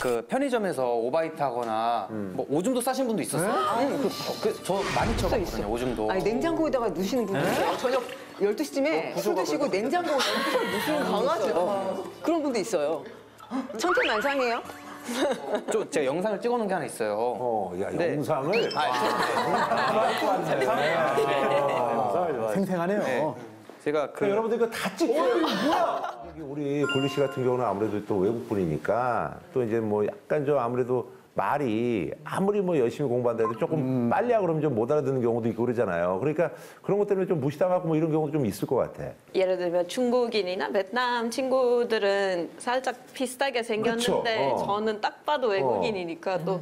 그 편의점에서 오바이트 하거나 뭐 오줌도 싸신 분도 있었어요. 저 많이 쳐봤거든요, 오줌도. 아니 냉장고에다가 누시는 분들 있어요. 저녁 12시쯤에 술 드시고 냉장고에 누시는 강아지 그런 분도 있어요. 천태만상이에요? 제가 영상을 찍어놓은 게 하나 있어요. 야, 네. 영상을? 생생하네요. 제가 그러니까 여러분들 이거 다 찍혀요. 뭐야? 우리 골리 씨 같은 경우는 아무래도 또 외국 분이니까 또 이제 뭐 약간 좀 아무래도 말이 아무리 뭐 열심히 공부한다 해도 조금 빨리 하고 그러면 좀 못 알아듣는 경우도 있고 그러잖아요. 그러니까 그런 것 때문에 좀 무시당하고 뭐 이런 경우도 좀 있을 것 같아. 예를 들면 중국인이나 베트남 친구들은 살짝 비슷하게 생겼는데 그렇죠. 저는 딱 봐도 외국인이니까 또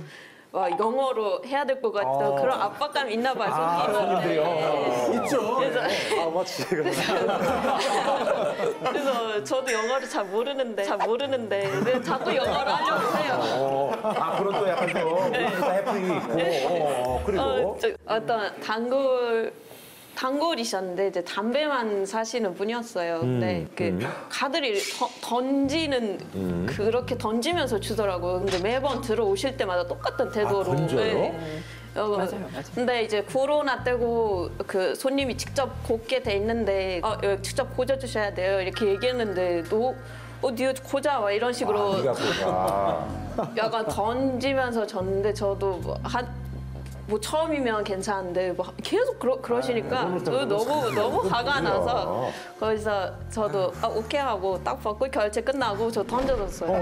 와, 영어로 해야 될 것 같은 그런 압박감이 있나 봐요. 손님들이요. 있죠. 그래서 저도 영어를 잘 모르는데 근데 자꾸 영어를 하려고 해요. 그런 또 약간 또 해프닝이 있고. 그리고 어떤 단골이셨는데 이제 담배만 사시는 분이었어요. 근데 그 카드를 던지는 그렇게 던지면서 주더라고요. 근데 매번 들어오실 때마다 똑같은 태도로. 던져요? 맞아요. 근데 이제 코로나 때고 그 손님이 직접 꽂게 돼 있는데 여기 직접 꽂아주셔야 돼요. 이렇게 얘기했는데 니가 꽂아 와 이런 식으로 네가 보자. 약간 던지면서 줬는데 저도 뭐 처음이면 괜찮은데 뭐 계속 그러시니까 저도 너무 화가 나서 거기서 저도 오케이 하고 딱 받고 결제 끝나고 저 던져줬어요.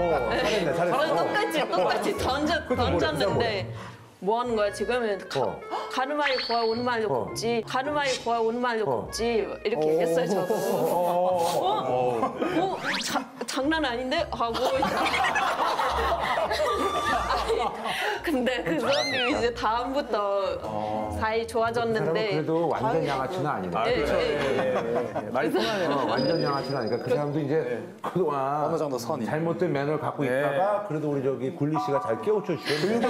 잘했네. 똑같이 던졌는데 뭐 하는 거야 지금은 가르마리 고아 오는 말도 곱지 가르마리 고아 오는 말도 곱지 이렇게 얘기했어요 저도. 장난 아닌데 하고 근데 그 사람이 이제 다음부터 사이 좋아졌는데 그래도 완전 양아치는 아니네. 많이 통하네요. 완전 양아치는 아니니까 그 사람도 이제 그동안 어느 정도 선이. 잘못된 매너를 갖고 있다가 그래도 우리 저기 굴리 씨가 잘 깨우쳐 주셨네.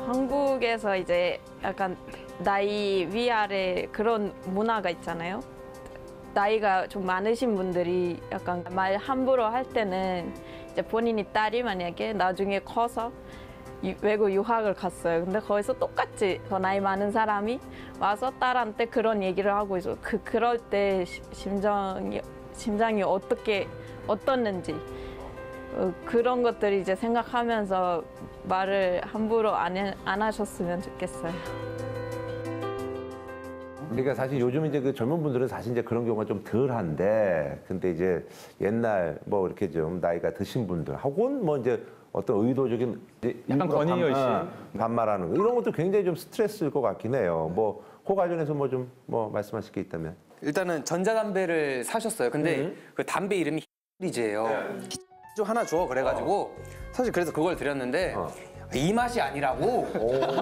한국에서 이제 약간 나이 위아래 그런 문화가 있잖아요. 나이가 좀 많으신 분들이 약간 말 함부로 할 때는 이제 본인이 딸이 만약에 나중에 커서 외국 유학을 갔어요. 근데 거기서 똑같이 더 나이 많은 사람이 와서 딸한테 그런 얘기를 하고 있어. 그럴 때 심장이 어떻는지 그런 것들을 이제 생각하면서 말을 함부로 안 하셨으면 좋겠어요. 그러니까 사실 요즘 이제 그 젊은 분들은 사실 이제 그런 경우가 좀 덜한데, 근데 이제 옛날 뭐 이렇게 좀 나이가 드신 분들 하고는 뭐 이제 어떤 의도적인 약간 권위의식 반말하는 거 이런 것도 굉장히 좀 스트레스일 것 같긴 해요. 뭐 그 관련해서 뭐 좀 뭐 말씀하실 게 있다면. 일단은 전자담배를 사셨어요. 근데 그 담배 이름이 히리즈예요. 좀 하나 줘 그래가지고 사실 그래서 그걸 드렸는데 이 맛이 아니라고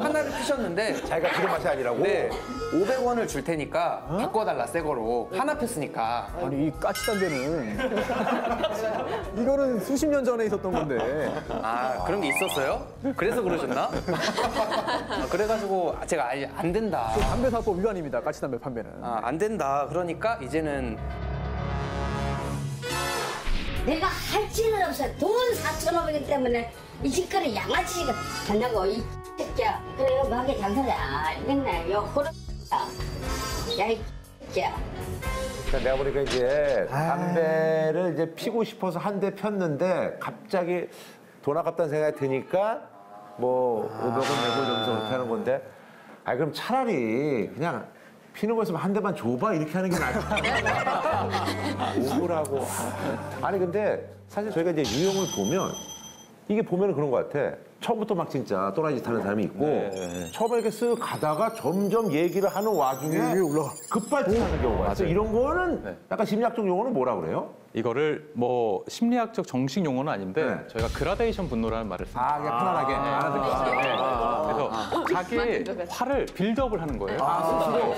하나를 피셨는데 자기가 그런 맛이 아니라고? 네, 500원을 줄 테니까 바꿔달라 새 거로 하나 폈으니까. 아니 이 까치담배는 이거는 수십 년 전에 있었던 건데. 그런 게 있었어요? 그래서 그러셨나? 그래가지고 제가 안 된다. 담배사법 위반입니다. 까치담배 판매는. 안 된다. 그러니까 이제는 내가 할 짓은 없어. 돈 4,500원 때문에 이 짓거리 양아치가 한다고 이 새끼야. 그래 이거 가게 장사를 안 됐네. 요 호르 야이 새끼야. 그러니까 내가 보니까 이제 담배를 이제 피고 싶어서 한 대 폈는데 갑자기 돈 아깝다는 생각이 드니까 뭐 500원 내고 이러면서 그렇게 하는 건데, 그럼 차라리 그냥 피는 거 있으면 한 대만 줘봐 이렇게 하는 게 낫지. 억울하고. 아니 근데 사실 저희가 이제 유형을 보면 이게 보면은 그런 것 같아. 처음부터 막 진짜 또라이 짓 하는 사람이 있고 처음에 이렇게 쓱 가다가 점점 얘기를 하는 와중에 위에 올라가. 급발진하는 경우가 있어. 이런 거는 약간 심리학적 용어는 뭐라 그래요? 이거를 뭐 심리학적 정식 용어는 아닌데 네. 저희가 그라데이션 분노라는 말을 씁니다. 그냥 편안하게 그래서 자기의 화를 빌드업을 하는 거예요.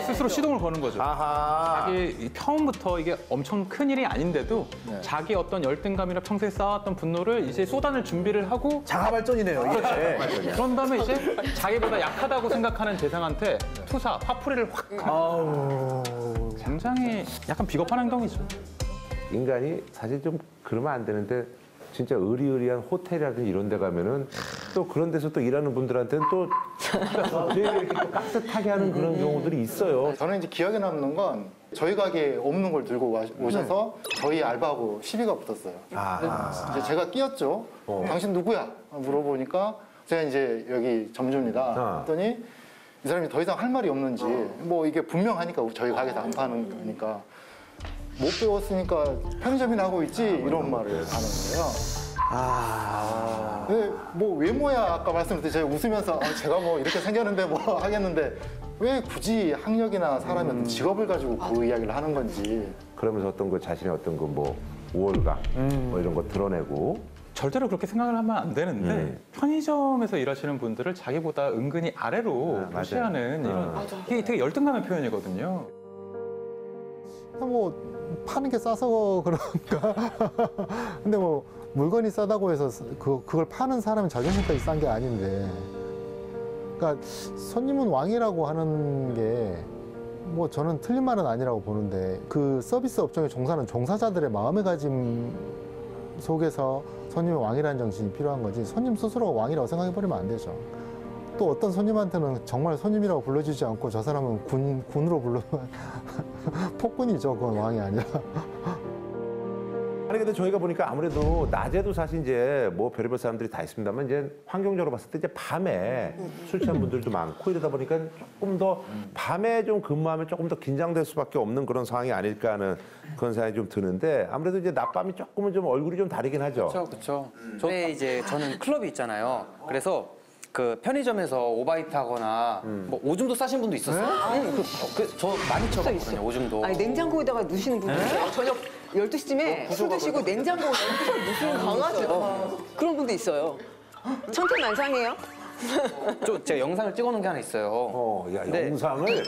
스스로 시동을 거는 거죠. 자기 처음부터 이게 엄청 큰 일이 아닌데도 자기 어떤 열등감이나 평소에 쌓아왔던 분노를 이제 쏟아낼 준비를 하고 자가 발전이네요. 이게. 그런 다음에 이제 자기보다 약하다고 생각하는 대상한테 투사, 화풀이를 확. 굉장히 약간 비겁한 행동이죠. 인간이 사실 좀 그러면 안 되는데 진짜 의리의리한 호텔이라든지 이런 데 가면은 또 그런 데서 또 일하는 분들한테는 또 되게 이렇게 또 깍듯하게 하는 그런 경우들이 있어요. 저는 이제 기억에 남는 건 저희 가게에 없는 걸 들고 오셔서 저희 알바하고 시비가 붙었어요. 이제 제가 끼었죠. 당신 누구야? 물어보니까 제가 이제 여기 점주입니다. 했더니 이 사람이 더 이상 할 말이 없는지 뭐 이게 분명하니까 저희 가게에서 안 파는 거니까 못 배웠으니까 편의점이나 하고 있지 이런 말을 하는 거예요. 네, 뭐 외모야 아까 말씀드렸듯이 제가 웃으면서 제가 뭐 이렇게 생겼는데 뭐 하겠는데 왜 굳이 학력이나 사람의 어떤 직업을 가지고 그 이야기를 하는 건지. 그러면서 어떤 그 자신의 어떤 그 뭐 우월감 뭐 이런 거 드러내고 절대로 그렇게 생각을 하면 안 되는데 편의점에서 일하시는 분들을 자기보다 은근히 아래로 무시하는 이런 이게 되게 열등감의 표현이거든요. 뭐 파는 게 싸서 그런가? 근데 뭐 물건이 싸다고 해서 그걸 파는 사람의 자존심까지 싼 게 아닌데. 그러니까 손님은 왕이라고 하는 게 뭐 저는 틀린 말은 아니라고 보는데 그 서비스 업종에 종사하는 종사자들의 마음가짐 속에서 손님이 왕이라는 정신이 필요한 거지 손님 스스로가 왕이라고 생각해버리면 안 되죠. 또 어떤 손님한테는 정말 손님이라고 불러주지 않고 저 사람은 군으로 불러면 폭군이죠. 그건 왕이 아니라. 아니 근데 저희가 보니까 아무래도 낮에도 사실 이제 뭐 별의별 사람들이 다 있습니다만 이제 환경적으로 봤을 때 이제 밤에 술 취한 분들도 많고 이러다 보니까 조금 더 밤에 좀 근무하면 조금 더 긴장될 수밖에 없는 그런 상황이 아닐까 하는 그런 생각이 좀 드는데 아무래도 이제 낮밤이 조금은 좀 얼굴이 좀 다르긴 하죠. 그렇죠. 저는 이제 저는 클럽이 있잖아요. 그래서 그 편의점에서 오바이트 하거나 뭐 오줌도 싸신 분도 있었어요. 저 많이 쳐봤거든요. 오줌도. 아니 냉장고에다가 누시는 분들 있어요. 저녁 12시쯤에 술 드시고 냉장고에 누시는 강아지 그런 분도 있어요. 천태만상이에요. 제가 영상을 찍어놓은 게 하나 있어요. 야, 네. 영상을.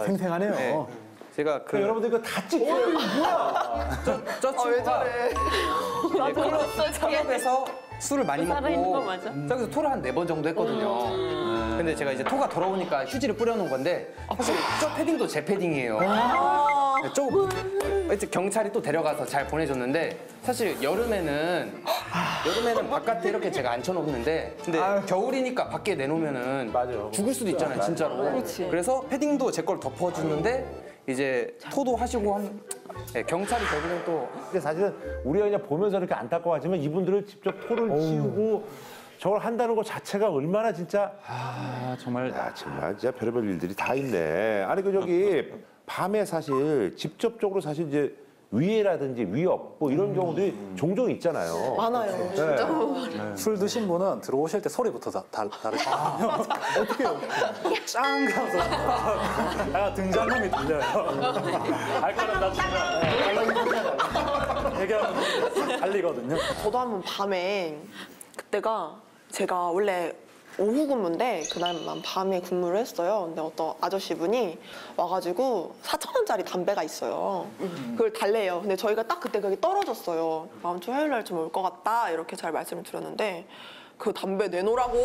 생생하네요. 네. 제가 그 여러분들 이거 다 찍혀요. 저 친구가 클럽에서 술을 많이 살아있는 거 먹고 맞아? 저기서 토를 한 4번 정도 했거든요. 근데 제가 이제 토가 더러우니까 휴지를 뿌려놓은 건데 사실 저 패딩도 제 패딩이에요. 이제 경찰이 또 데려가서 잘 보내줬는데 사실 여름에는 바깥에 이렇게 제가 앉혀놓는데 근데 겨울이니까 밖에 내놓으면은 죽을 수도 있잖아요, 진짜로. 그래서 패딩도 제 걸 덮어주는데 이제 토도 하시고 경찰이 결국엔 또 근데 사실은 우리가 그냥 보면서 이렇게 안타까워하지만 이분들은 직접 토를 치우고 저걸 한다는 것 자체가 얼마나 진짜 정말 정말 진짜 별의별 일들이 다 있네. 아니 그 저기 밤에 사실 직접적으로 사실 이제 위해라든지 위협 뭐 이런 경우들이 종종 있잖아요. 많아요. 진짜. 술 드신 분은 들어오실 때 소리부터 다르거든요. 어떻게 해요? 짱 가서 약간 등장음이 들려요. 알 거는 나중에 얘기하면 달리거든요. 저도 한번 밤에 그때가 제가 원래 오후 근무인데 그날만 밤에 근무를 했어요. 근데 어떤 아저씨분이 와가지고 4,000원짜리 담배가 있어요. 그걸 달래요. 근데 저희가 딱 그때 그게 떨어졌어요. 다음 주 화요일 날쯤 올 것 같다 이렇게 잘 말씀을 드렸는데 그 담배 내놓으라고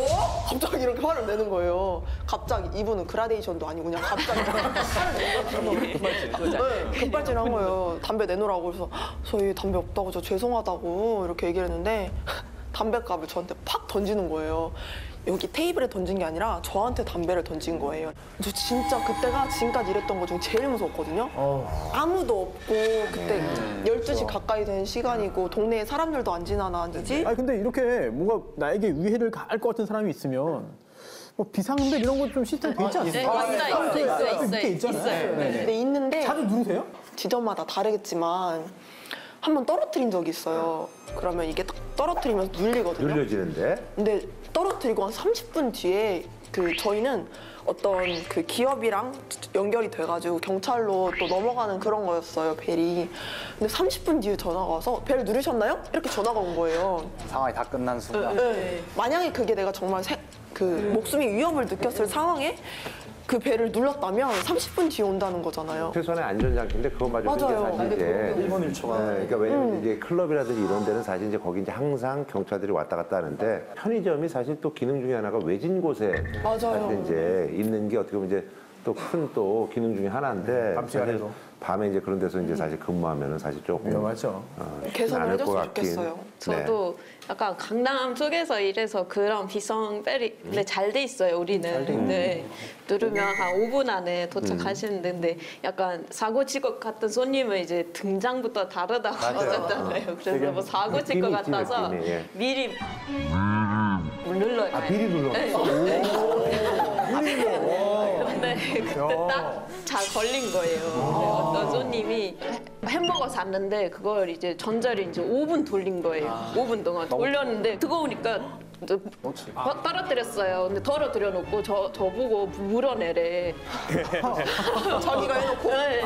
갑자기 이렇게 화를 내는 거예요. 갑자기 이분은 그라데이션도 아니고 그냥 갑자기 화를 내는 거예요. 급발진한 거예요. 담배 내놓으라고. 그래서 저희 담배 없다고 저 죄송하다고 이렇게 얘기를 했는데 담배값을 저한테 팍 던지는 거예요. 여기 테이블에 던진 게 아니라 저한테 담배를 던진 거예요. 저 진짜 그때가 지금까지 일했던 것 중에 제일 무서웠거든요. 아무도 없고 그때 12시 가까이 된 시간이고 동네에 사람들도 안 지나다니지. 아니 근데 이렇게 뭔가 나에게 위해를 가할 것 같은 사람이 있으면 뭐 비상벨 이런 거 좀 시스템 돼 있지 않습니까? 있어요. 밑에 있잖아요. 네, 있는데 자주 누르세요? 지점마다 다르겠지만 한 번 떨어뜨린 적이 있어요. 그러면 이게 딱 떨어뜨리면서 눌리거든요. 눌려지는데 근데 떨어뜨리고 한 30분 뒤에 저희는 어떤 그 기업이랑 연결이 돼가지고 경찰로 또 넘어가는 그런 거였어요, 벨이. 근데 30분 뒤에 전화가 와서 벨 누르셨나요? 이렇게 전화가 온 거예요. 상황이 다 끝난 순간. 네. 만약에 그게 내가 정말 목숨이 위협을 느꼈을 상황에 그 벨을 눌렀다면 30분 뒤에 온다는 거잖아요. 최소한의 안전장치인데 그것마저 이제 맞아요. 사실 이제 1분 1초가. 그러니까 왜냐면 이제 클럽이라든지 이런 데는 사실 이제 거기 이제 항상 경찰들이 왔다 갔다 하는데 편의점이 사실 또 기능 중에 하나가 외진 곳에 맞아요. 사실 이제 있는 게 어떻게 보면 이제 또 큰 또 기능 중에 하나인데 밤 사실 시간에도. 밤에 이제 그런 데서 이제 사실 근무하면은 사실 조금 위험하죠. 쉽진 개선을 않을 것 해줬으면 같긴. 좋겠어요. 저도 약간 강남 쪽에서 일해서 그런 비성 벨이 잘 돼 있어요, 우리는. 네. 누르면 한 5분 안에 도착하시는데 근데 약간 사고 칠 것 같은 손님은 이제 등장부터 다르다고 하셨잖아요. 그래서 뭐 사고 칠 것 느낌이 있지, 같아서 느낌이, 예. 미리 눌러요. 미리 눌러. 근데 그때 딱 잘 걸린 거예요. 근데 어떤 손님이 햄버거 샀는데 그걸 이제 전자레인지 5분 돌린 거예요. 5분 동안 돌렸는데 뜨거우니까 떨어뜨렸어요. 근데 덜어뜨려 놓고 저보고 물어내래. 자기가 해놓고. 네.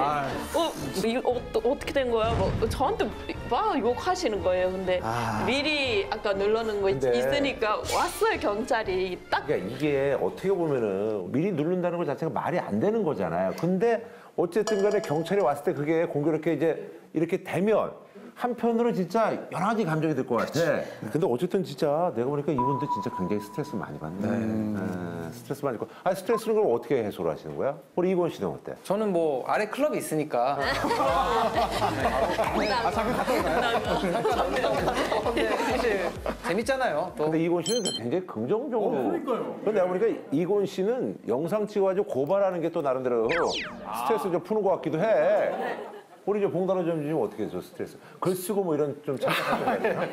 이거 어떻게 된 거야? 뭐 저한테 막 욕하시는 거예요. 근데 미리 아까 누르는 거 근데- 있으니까 왔어요, 경찰이. 딱 그러니까 이게 어떻게 보면은 미리 누른다는 것 자체가 말이 안 되는 거잖아요. 근데 어쨌든 간에 경찰이 왔을 때 그게 공교롭게 이제 이렇게 되면 한편으로 진짜 여러 가지 감정이 들 것 같아. 근데 어쨌든 진짜 내가 보니까 이분들 진짜 굉장히 스트레스 많이 받네. 스트레스 많이 받고. 아니, 스트레스는 그럼 어떻게 해소를 하시는 거야? 우리 이건 씨는 어때? 저는 뭐 아래 클럽이 있으니까 사실 재밌잖아요. 또 근데 이곤 씨는 굉장히 긍정적으로. 그러니까요. 근데 내가 보니까 이곤 씨는 영상 찍어가지고 고발하는 게 또 나름대로 스트레스 좀 푸는 것 같기도 해. 우리 이제 봉단호 점주님 어떻게 해줘 스트레스? 글 쓰고 뭐 이런 좀 참여하는 거 있나요?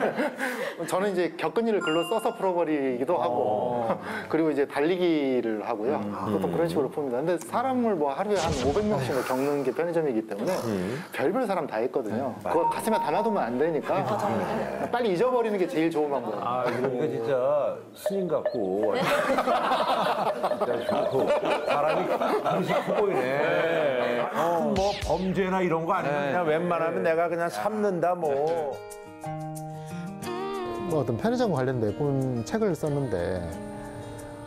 저는 이제 겪은 일을 글로 써서 풀어버리기도 하고 그리고 이제 달리기를 하고요. 보통 그런 식으로 풉니다. 근데 사람을 뭐 하루에 한 500명씩을 겪는 게 편의점이기 때문에 별별 사람 다 있거든요. 그거 가슴에 담아두면 안 되니까 빨리 잊어버리는 게 제일 좋은 방법이에요. 아, 그러니까 진짜 스님 같고. 진짜 좋고. 사람이 음식 커 보이네. 뭐 범죄나 이런 거 아니면 그냥 웬만하면 내가 그냥 참는다 뭐. 뭐 어떤 편의점 관련 내군 책을 썼는데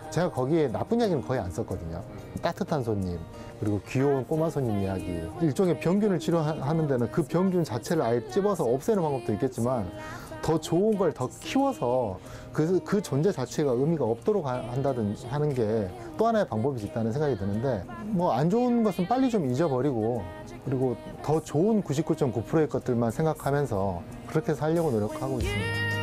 제가 거기에 나쁜 이야기는 거의 안 썼거든요. 따뜻한 손님, 그리고 귀여운 꼬마 손님 이야기. 일종의 병균을 치료하는 데는 그 병균 자체를 아예 찝어서 없애는 방법도 있겠지만 더 좋은 걸 더 키워서 그 존재 자체가 의미가 없도록 한다든지 하는 게 또 하나의 방법이 있다는 생각이 드는데 뭐 안 좋은 것은 빨리 좀 잊어버리고 그리고 더 좋은 99.9%의 것들만 생각하면서 그렇게 살려고 노력하고 있습니다.